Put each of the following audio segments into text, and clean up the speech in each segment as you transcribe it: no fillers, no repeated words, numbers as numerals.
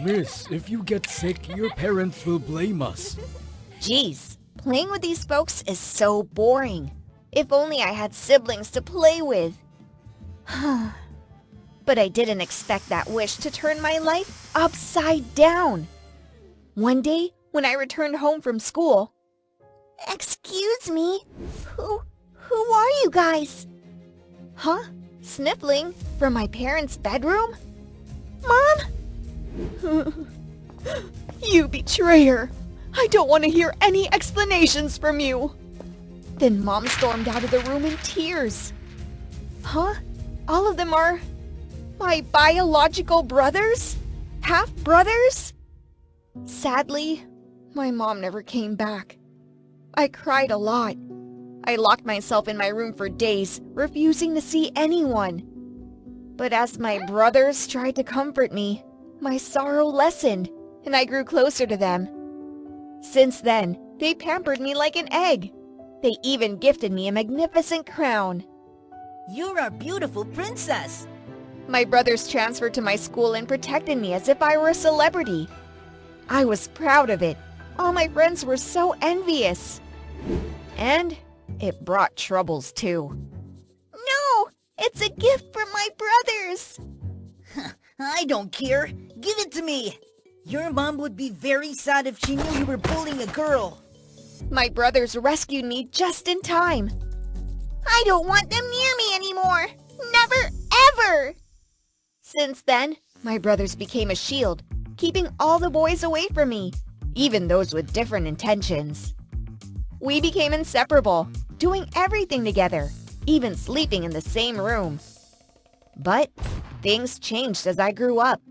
Miss, if you get sick, your parents will blame us. Jeez, playing with these folks is so boring. If only I had siblings to play with. But I didn't expect that wish to turn my life upside down. One day, when I returned home from school, "Excuse me, who are you guys?" Huh? Sniffling from my parents' bedroom? Mom? You betrayer! I don't want to hear any explanations from you! Then Mom stormed out of the room in tears. Huh? All of them are my biological brothers? Half-brothers? Sadly, my mom never came back. I cried a lot. I locked myself in my room for days, refusing to see anyone. But as my brothers tried to comfort me, my sorrow lessened, and I grew closer to them. Since then, they pampered me like an egg. They even gifted me a magnificent crown. You're our beautiful princess. My brothers transferred to my school and protected me as if I were a celebrity. I was proud of it. All my friends were so envious. And it brought troubles too. No! It's a gift from my brothers! I don't care. Give it to me. Your mom would be very sad if she knew you were bullying a girl. My brothers rescued me just in time. I don't want them near me anymore. Never, ever! Since then, my brothers became a shield, keeping all the boys away from me, even those with different intentions. We became inseparable, doing everything together, even sleeping in the same room. But things changed as I grew up.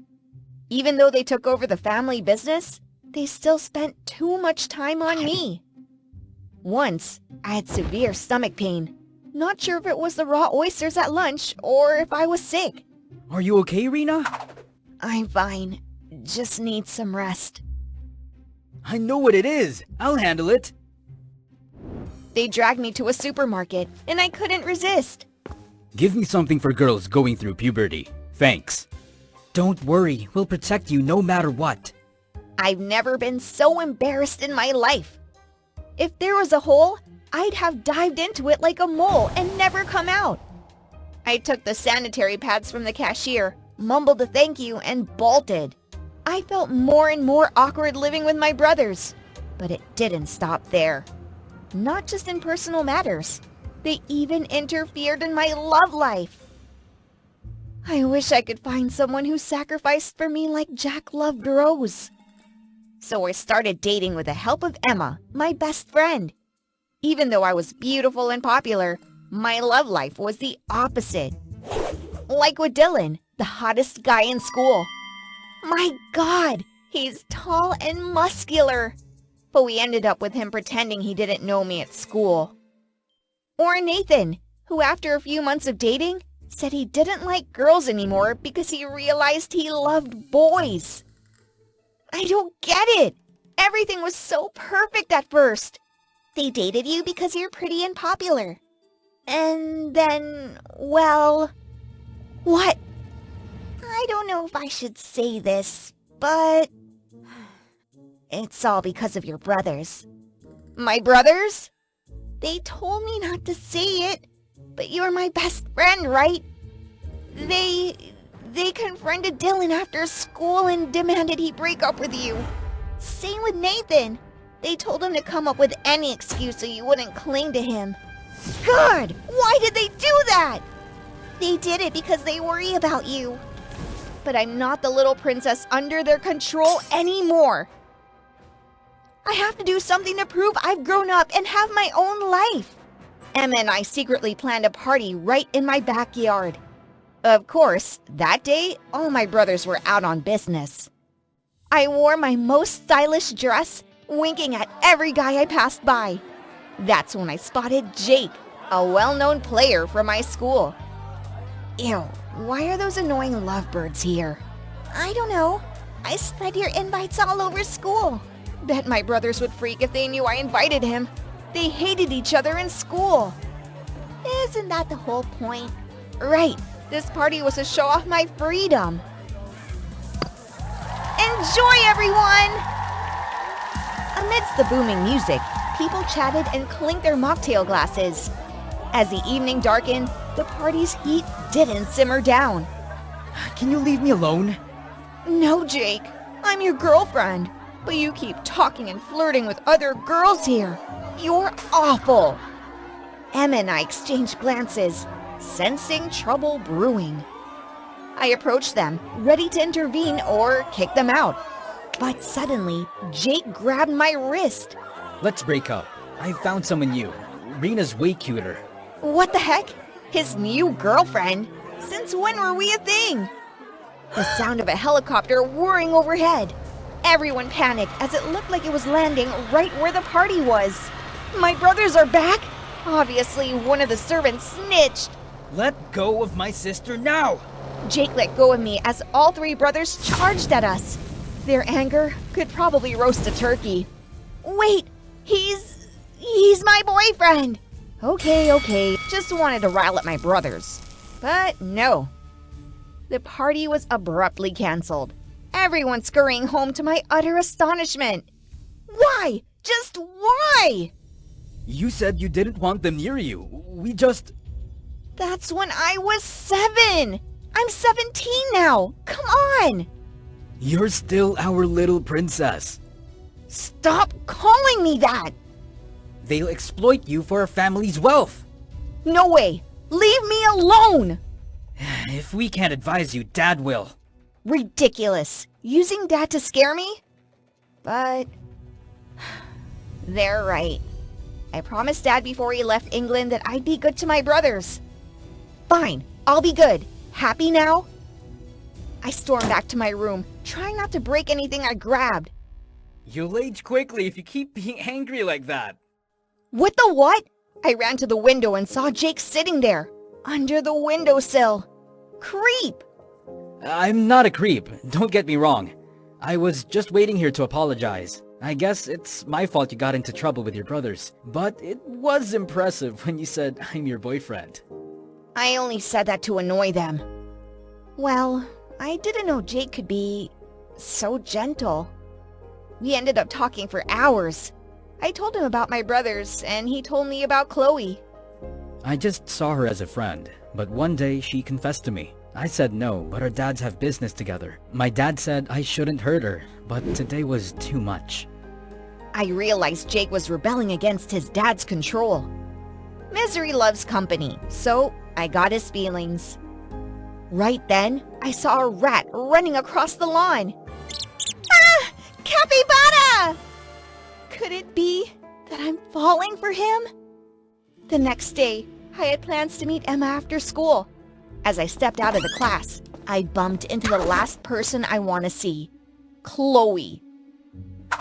Even though they took over the family business, they still spent too much time on me. Once, I had severe stomach pain. Not sure if it was the raw oysters at lunch or if I was sick. Are you okay, Rena? I'm fine. Just need some rest. I know what it is. I'll handle it. They dragged me to a supermarket, and I couldn't resist. Give me something for girls going through puberty. Thanks. Don't worry, we'll protect you no matter what. I've never been so embarrassed in my life. If there was a hole, I'd have dived into it like a mole and never come out. I took the sanitary pads from the cashier, mumbled a thank you, and bolted. I felt more and more awkward living with my brothers, but it didn't stop there. Not just in personal matters. They even interfered in my love life. I wish I could find someone who sacrificed for me like Jack loved Rose. So I started dating with the help of Emma, my best friend. Even though I was beautiful and popular, my love life was the opposite. Like with Dylan, the hottest guy in school. My God, he's tall and muscular. But we ended up with him pretending he didn't know me at school. Or Nathan, who after a few months of dating, said he didn't like girls anymore because he realized he loved boys. I don't get it. Everything was so perfect at first. They dated you because you're pretty and popular. And then, well... What? I don't know if I should say this, but... It's all because of your brothers. My brothers? They told me not to say it, but you're my best friend, right? They confronted Dylan after school and demanded he break up with you. Same with Nathan. They told him to come up with any excuse so you wouldn't cling to him. God, why did they do that? They did it because they worry about you. But I'm not the little princess under their control anymore. I have to do something to prove I've grown up and have my own life. Emma and I secretly planned a party right in my backyard. Of course, that day, all my brothers were out on business. I wore my most stylish dress, winking at every guy I passed by. That's when I spotted Jake, a well-known player from my school. Ew, why are those annoying lovebirds here? I don't know. I spread your invites all over school. Bet my brothers would freak if they knew I invited him. They hated each other in school. Isn't that the whole point? Right. This party was to show off my freedom. And Enjoy, everyone! Amidst the booming music, people chatted and clinked their mocktail glasses. As the evening darkened, the party's heat didn't simmer down. Can you leave me alone? No, Jake. I'm your girlfriend. But you keep talking and flirting with other girls here. You're awful. Emma and I exchanged glances, sensing trouble brewing. I approached them, ready to intervene or kick them out. But suddenly, Jake grabbed my wrist. Let's break up. I found someone new. Rena's way cuter. What the heck? His new girlfriend? Since when were we a thing? The sound of a helicopter whirring overhead. Everyone panicked as it looked like it was landing right where the party was. My brothers are back? Obviously, one of the servants snitched. Let go of my sister now! Jake let go of me as all three brothers charged at us. Their anger could probably roast a turkey. Wait, he's my boyfriend. Okay, just wanted to rile up my brothers. But no. The party was abruptly canceled. Everyone scurrying home to my utter astonishment. Why? Just why? You said you didn't want them near you. That's when I was 7. I'm 17 now. Come on. You're still our little princess. Stop calling me that. They'll exploit you for a family's wealth. No way. Leave me alone. If we can't advise you, Dad will. Ridiculous. Using Dad to scare me? But they're right. I promised Dad before he left England that I'd be good to my brothers. Fine, I'll be good. Happy now? I stormed back to my room, trying not to break anything I grabbed. You'll age quickly if you keep being angry like that. What the what? I ran to the window and saw Jake sitting there, under the windowsill. Creep! I'm not a creep, don't get me wrong. I was just waiting here to apologize. I guess it's my fault you got into trouble with your brothers, but it was impressive when you said I'm your boyfriend. I only said that to annoy them. Well, I didn't know Jake could be so gentle. We ended up talking for hours. I told him about my brothers, and he told me about Chloe. I just saw her as a friend, but one day she confessed to me. I said no, but our dads have business together. My dad said I shouldn't hurt her, but today was too much. I realized Jake was rebelling against his dad's control. Misery loves company, so I got his feelings. Right then, I saw a rat running across the lawn. Ah! Capybara! Could it be that I'm falling for him? The next day, I had plans to meet Emma after school. As I stepped out of the class, I bumped into the last person I want to see, Chloe.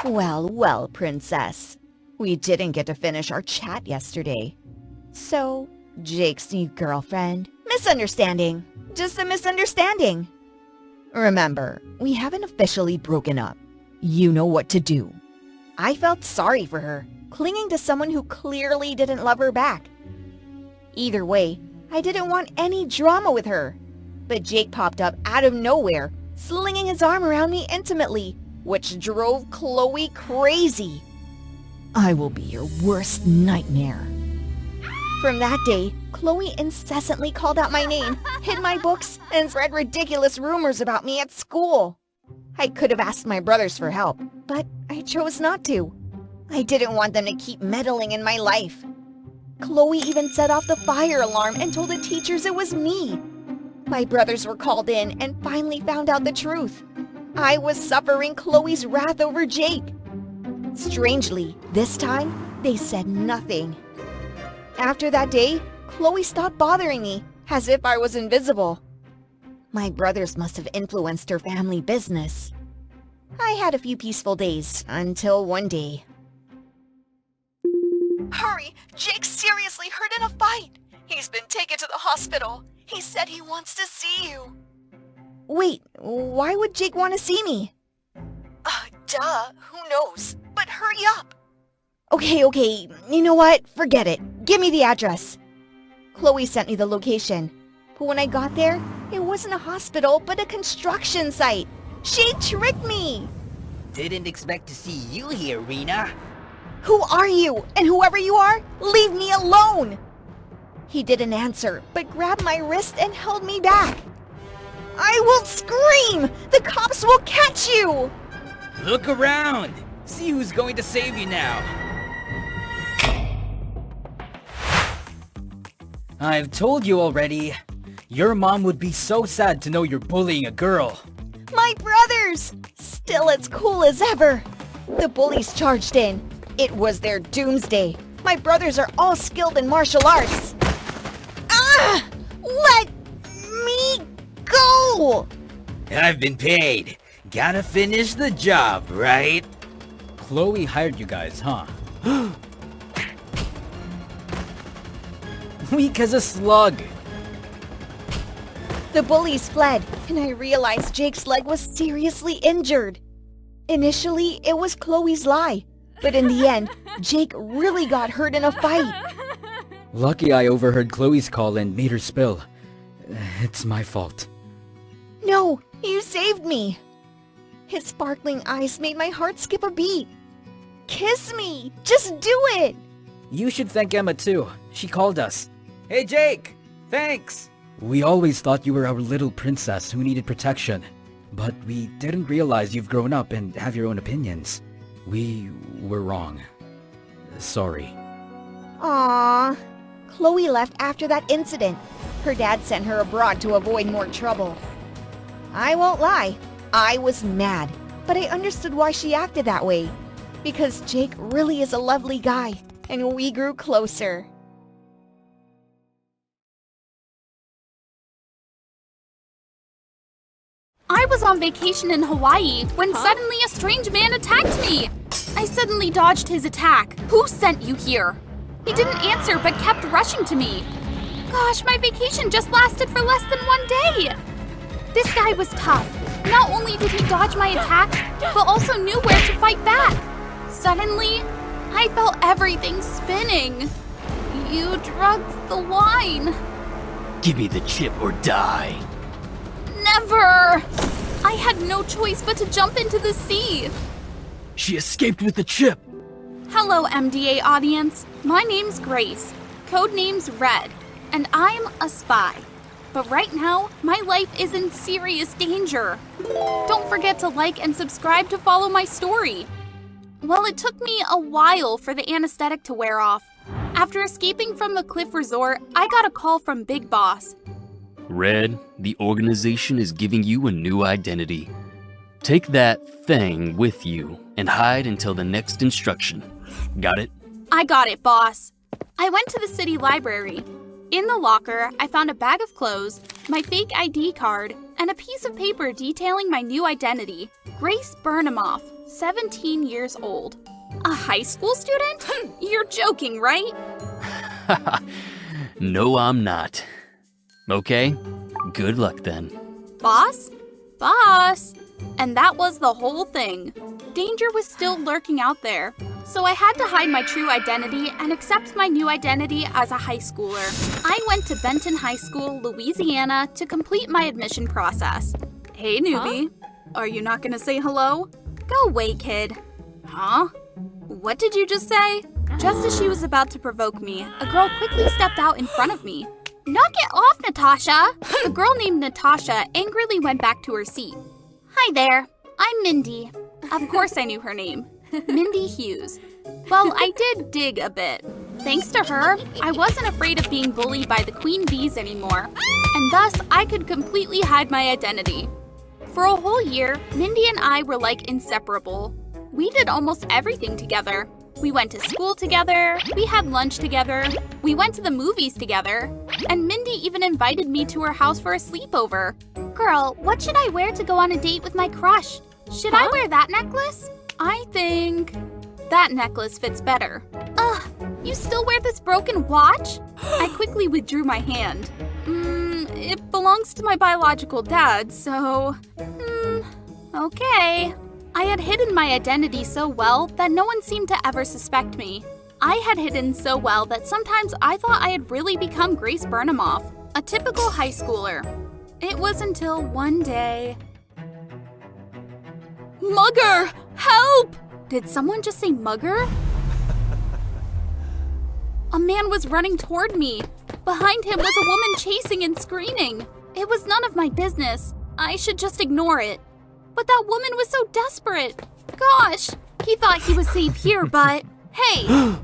Well, princess. We didn't get to finish our chat yesterday. So, Jake's new girlfriend? Misunderstanding. Just a misunderstanding. Remember, we haven't officially broken up. You know what to do. I felt sorry for her, clinging to someone who clearly didn't love her back. Either way, I didn't want any drama with her. But Jake popped up out of nowhere, slinging his arm around me intimately, which drove Chloe crazy. I will be your worst nightmare. From that day, Chloe incessantly called out my name, hid my books, and spread ridiculous rumors about me at school. I could have asked my brothers for help, but I chose not to. I didn't want them to keep meddling in my life. Chloe even set off the fire alarm and told the teachers it was me. My brothers were called in and finally found out the truth. I was suffering Chloe's wrath over Jake. Strangely, this time, they said nothing. After that day, Chloe stopped bothering me, as if I was invisible. My brothers must have influenced her family business. I had a few peaceful days, until one day. Hurry! Jake's seriously hurt in a fight! He's been taken to the hospital. He said he wants to see you. Wait, why would Jake want to see me? Duh, who knows? But hurry up! Okay, you know what? Forget it. Give me the address. Chloe sent me the location. But when I got there, it wasn't a hospital, but a construction site. She tricked me! Didn't expect to see you here, Rena. Who are you? And whoever you are, leave me alone! He didn't answer, but grabbed my wrist and held me back. I will scream! The cops will catch you! Look around! See who's going to save you now! I've told you already. Your mom would be so sad to know you're bullying a girl. My brothers! Still as cool as ever. The bullies charged in. It was their doomsday. My brothers are all skilled in martial arts. Ah! Let me go! I've been paid. Gotta finish the job, right? Chloe hired you guys, huh? Weak as a slug. The bullies fled, and I realized Jake's leg was seriously injured. Initially, it was Chloe's lie, but in the end, Jake really got hurt in a fight. Lucky I overheard Chloe's call and made her spill. It's my fault. No, you saved me. His sparkling eyes made my heart skip a beat. Kiss me! Just do it! You should thank Emma too. She called us. Hey Jake! Thanks! We always thought you were our little princess who needed protection. But we didn't realize you've grown up and have your own opinions. We were wrong. Sorry. Aww. Chloe left after that incident. Her dad sent her abroad to avoid more trouble. I won't lie, I was mad, but I understood why she acted that way. Because Jake really is a lovely guy, and we grew closer. I was on vacation in Hawaii when suddenly a strange man attacked me. I suddenly dodged his attack. Who sent you here? He didn't answer but kept rushing to me. Gosh, my vacation just lasted for less than 1 day. This guy was tough. Not only did he dodge my attack, but also knew where to fight back. Suddenly, I felt everything spinning. You drugged the wine. Give me the chip or die. Never! I had no choice but to jump into the sea. She escaped with the chip. Hello, MDA audience. My name's Grace. Codename's Red, and I'm a spy. But right now, my life is in serious danger. Don't forget to like and subscribe to follow my story. Well, it took me a while for the anesthetic to wear off. After escaping from the Cliff Resort, I got a call from Big Boss. Red, the organization is giving you a new identity. Take that thing with you and hide until the next instruction. Got it? I got it, boss. I went to the city library. In the locker, I found a bag of clothes, my fake ID card, and a piece of paper detailing my new identity. Grace Burnhamoff, 17 years old. A high school student? You're joking, right? No, I'm not. Okay, good luck then. Boss? Boss! And that was the whole thing. Danger was still lurking out there, so I had to hide my true identity and accept my new identity as a high schooler. I went to Benton High School, Louisiana to complete my admission process. Hey, newbie. Are you not gonna say hello? Go away, kid. Huh? What did you just say? Just as she was about to provoke me, a girl quickly stepped out in front of me. Knock it off, Natasha! The girl named Natasha angrily went back to her seat. Hi there, I'm Mindy. Of course I knew her name. Mindy Hughes. Well, I did dig a bit. Thanks to her, I wasn't afraid of being bullied by the queen bees anymore, and thus I could completely hide my identity. For a whole year, Mindy and I were like inseparable. We did almost everything together. We went to school together, we had lunch together, we went to the movies together, and Mindy even invited me to her house for a sleepover. Girl, what should I wear to go on a date with my crush? Should I wear that necklace? I think that necklace fits better. Ugh, you still wear this broken watch? I quickly withdrew my hand. It belongs to my biological dad, so... okay. I had hidden my identity so well that no one seemed to ever suspect me. I had hidden so well that sometimes I thought I had really become Grace Burnhamoff, a typical high schooler. It was until one day... Mugger! Help! Did someone just say mugger? A man was running toward me. Behind him was a woman chasing and screaming. It was none of my business. I should just ignore it. But that woman was so desperate. Gosh, he thought he was safe here, but hey!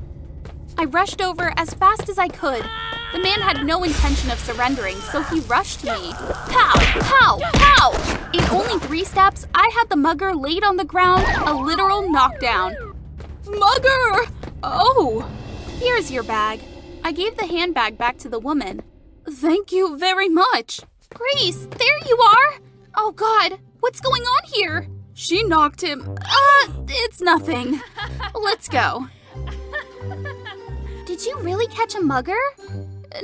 I rushed over as fast as I could. The man had no intention of surrendering, so he rushed me. Pow! Pow! Pow! In only 3 steps, I had the mugger laid on the ground, a literal knockdown. Mugger! Oh! Here's your bag. I gave the handbag back to the woman. Thank you very much. Grace, there you are! Oh God, what's going on here? She knocked him. It's nothing. Let's go. Did you really catch a mugger?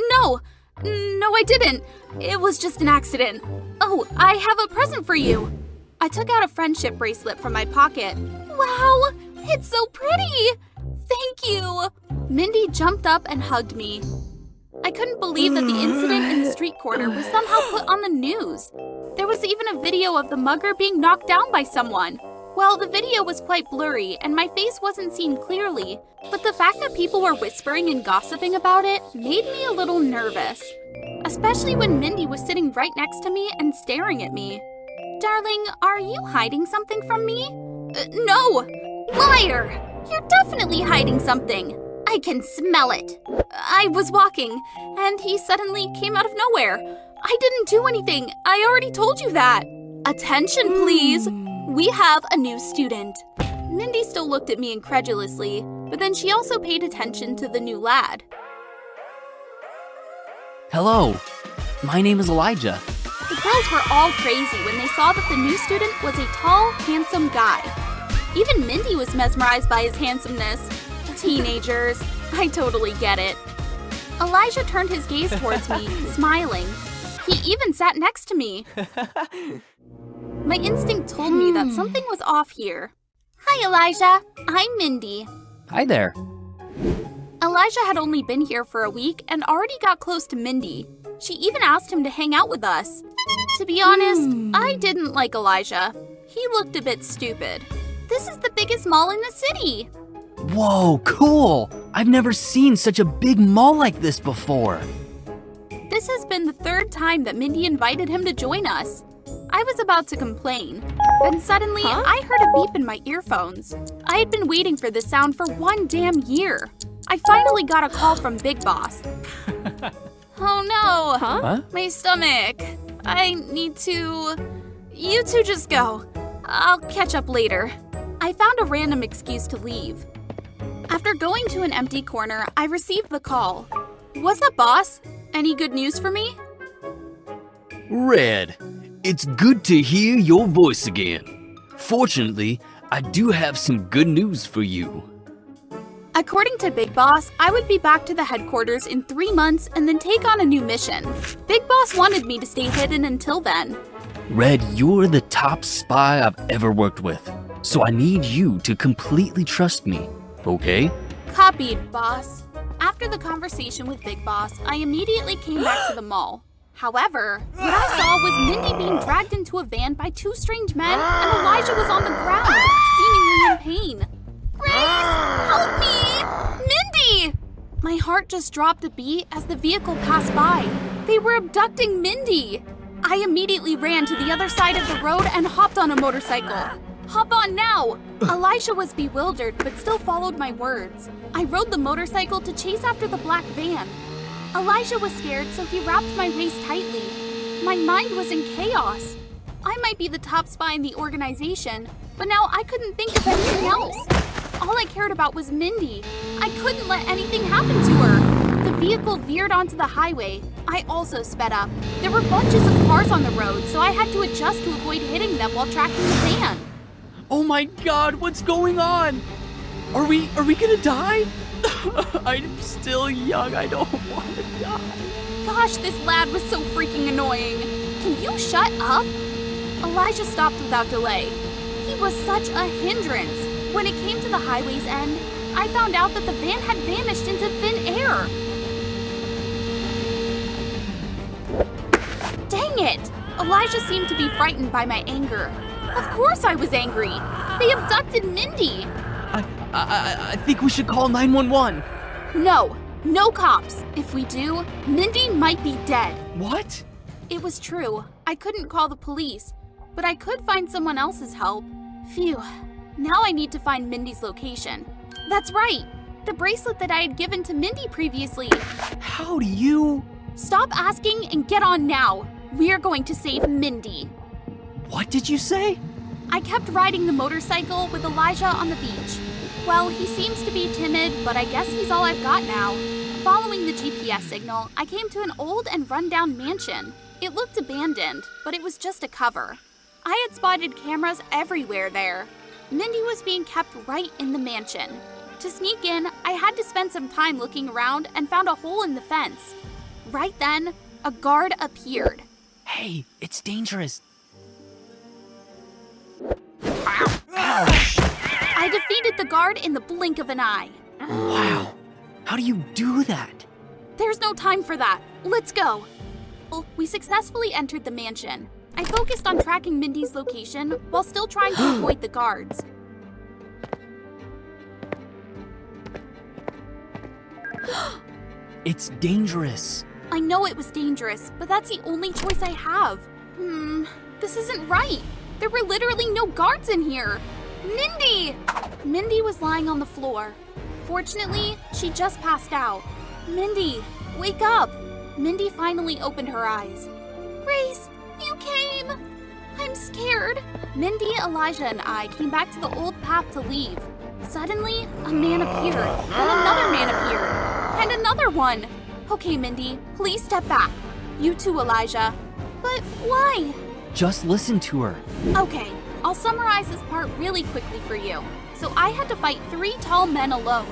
No, I didn't. It was just an accident. Oh, I have a present for you. I took out a friendship bracelet from my pocket. Wow, it's so pretty. Thank you. Mindy jumped up and hugged me. I couldn't believe that the incident in the street corner was somehow put on the news. There was even a video of the mugger being knocked down by someone. Well, the video was quite blurry and my face wasn't seen clearly, but the fact that people were whispering and gossiping about it made me a little nervous. Especially when Mindy was sitting right next to me and staring at me. Darling, are you hiding something from me? No! Liar! You're definitely hiding something. I can smell it. I was walking, and he suddenly came out of nowhere. I didn't do anything. I already told you that. Attention, please. We have a new student. Mindy still looked at me incredulously, but then she also paid attention to the new lad. Hello, my name is Elijah. The girls were all crazy when they saw that the new student was a tall, handsome guy. Even Mindy was mesmerized by his handsomeness. Teenagers, I totally get it. Elijah turned his gaze towards me, smiling. He even sat next to me. My instinct told me that something was off here. Hi, Elijah. I'm Mindy. Hi there. Elijah had only been here for a week and already got close to Mindy. She even asked him to hang out with us. To be honest, I didn't like Elijah. He looked a bit stupid. This is the biggest mall in the city. Whoa, cool! I've never seen such a big mall like this before. This has been the 3rd time that Mindy invited him to join us. I was about to complain. Then suddenly, I heard a beep in my earphones. I had been waiting for this sound for 1 damn year. I finally got a call from Big Boss. Oh no! Huh? My stomach. I need to... You two just go. I'll catch up later. I found a random excuse to leave. After going to an empty corner, I received the call. What's up, boss? Any good news for me? Red, it's good to hear your voice again. Fortunately, I do have some good news for you. According to Big Boss, I would be back to the headquarters in 3 months and then take on a new mission. Big Boss wanted me to stay hidden until then. Red, you're the top spy I've ever worked with, so I need you to completely trust me, okay? Copied, boss. After the conversation with Big Boss, I immediately came back to the mall. However, what I saw was Mindy being dragged into a van by 2 strange men, and Elijah was on the ground, seemingly in pain. Grace, help me! Mindy! My heart just dropped a beat as the vehicle passed by. They were abducting Mindy. I immediately ran to the other side of the road and hopped on a motorcycle. Hop on now! Elijah was bewildered but still followed my words. I rode the motorcycle to chase after the black van. Elijah was scared, so he wrapped my waist tightly. My mind was in chaos. I might be the top spy in the organization, but now I couldn't think of anything else. All I cared about was Mindy. I couldn't let anything happen to her. The vehicle veered onto the highway. I also sped up. There were bunches of cars on the road, so I had to adjust to avoid hitting them while tracking the van. Oh my god, what's going on? Are we gonna die? I'm still young, I don't want to die. Gosh, this lad was so freaking annoying. Can you shut up? Elijah stopped without delay. He was such a hindrance. When it came to the highway's end, I found out that the van had vanished into thin air. Dang it! Elijah seemed to be frightened by my anger. Of course I was angry. They abducted Mindy. I think we should call 911. No cops. If we do, Mindy might be dead. What? It was true. I couldn't call the police, but I could find someone else's help. Phew. Now I need to find Mindy's location. That's right. The bracelet that I had given to Mindy previously. How do you... Stop asking and get on now. We're going to save Mindy. What did you say? I kept riding the motorcycle with Elijah on the beach. Well, he seems to be timid, but I guess he's all I've got now. Following the GPS signal, I came to an old and rundown mansion. It looked abandoned, but it was just a cover. I had spotted cameras everywhere there. Mindy was being kept right in the mansion. To sneak in, I had to spend some time looking around and found a hole in the fence. Right then, a guard appeared. Hey, it's dangerous. I defeated the guard in the blink of an eye. Wow. How do you do that? There's no time for that. Let's go. We successfully entered the mansion. I focused on tracking Mindy's location while still trying to avoid the guards. It's dangerous. I know it was dangerous, but that's the only choice I have. This isn't right. There were literally no guards in here. Mindy! Mindy was lying on the floor. Fortunately, she just passed out. Mindy, wake up! Mindy finally opened her eyes. Grace, you came! I'm scared. Mindy, Elijah, and I came back to the old path to leave. Suddenly, a man appeared, then another man appeared, and another one. Okay, Mindy, please step back. You too, Elijah. But why? Just listen to her. Okay, I'll summarize this part really quickly for you. So I had to fight 3 tall men alone.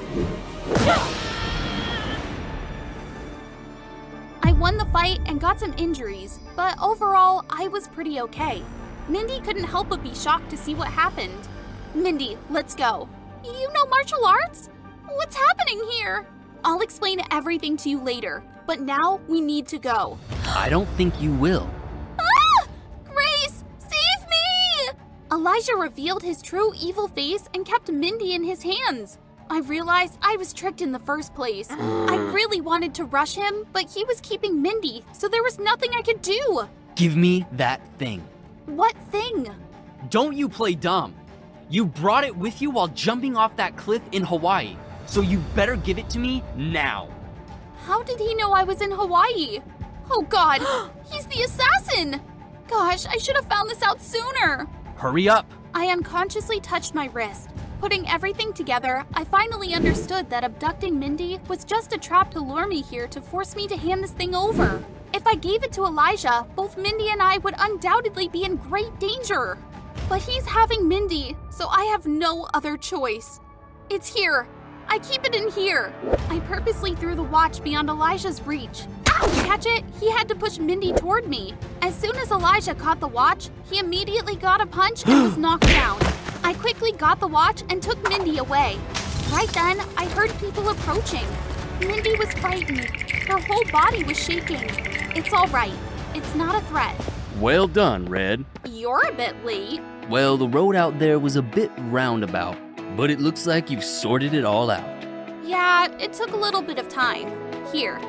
I won the fight and got some injuries, but overall, I was pretty okay. Mindy couldn't help but be shocked to see what happened. Mindy, let's go. You know martial arts? What's happening here? I'll explain everything to you later, but now we need to go. I don't think you will. Ah! Grace, save me! Elijah revealed his true evil face and kept Mindy in his hands. I realized I was tricked in the first place. I really wanted to rush him, but he was keeping Mindy, so there was nothing I could do. Give me that thing. What thing? Don't you play dumb. You brought it with you while jumping off that cliff in Hawaii, so you better give it to me now. How did he know I was in Hawaii? Oh God, he's the assassin! Gosh, I should have found this out sooner. Hurry up. I unconsciously touched my wrist. Putting everything together, I finally understood that abducting Mindy was just a trap to lure me here to force me to hand this thing over. If I gave it to Elijah, both Mindy and I would undoubtedly be in great danger. But he's having Mindy, so I have no other choice. It's here. I keep it in here. I purposely threw the watch beyond Elijah's reach. To catch it, he had to push Mindy toward me. As soon as Elijah caught the watch, he immediately got a punch and was knocked down. I quickly got the watch and took Mindy away. Right then, I heard people approaching. Mindy was frightened. Her whole body was shaking. It's all right. It's not a threat. Well done, Red. You're a bit late. Well, the road out there was a bit roundabout, but it looks like you've sorted it all out. Yeah, it took a little bit of time. Here.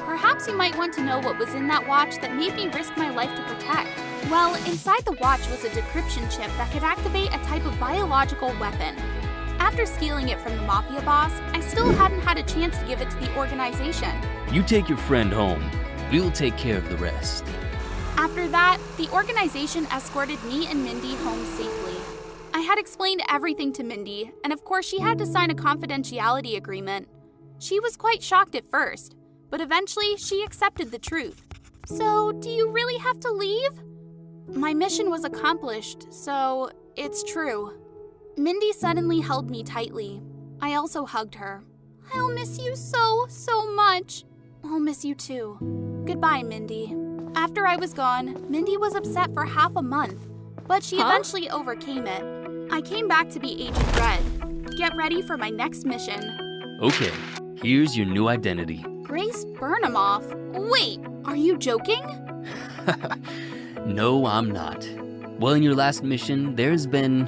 Perhaps you might want to know what was in that watch that made me risk my life to protect. Well, inside the watch was a decryption chip that could activate a type of biological weapon. After stealing it from the mafia boss, I still hadn't had a chance to give it to the organization. You take your friend home. We'll take care of the rest. After that, the organization escorted me and Mindy home safely. I had explained everything to Mindy, and of course she had to sign a confidentiality agreement. She was quite shocked at first, but eventually she accepted the truth. So, do you really have to leave? My mission was accomplished, so it's true. Mindy suddenly held me tightly. I also hugged her. I'll miss you so much. I'll miss you too. Goodbye, Mindy. After I was gone, Mindy was upset for half a month, but she eventually overcame it. I came back to be Agent Red. Get ready for my next mission. Okay, here's your new identity. Grace Burnhamoff? Wait, are you joking? No, I'm not. Well, in your last mission, there's been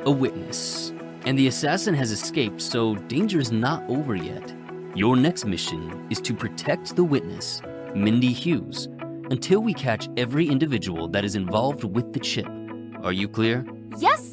a witness, and the assassin has escaped, so danger's not over yet. Your next mission is to protect the witness, Mindy Hughes, until we catch every individual that is involved with the chip. Are you clear? Yes,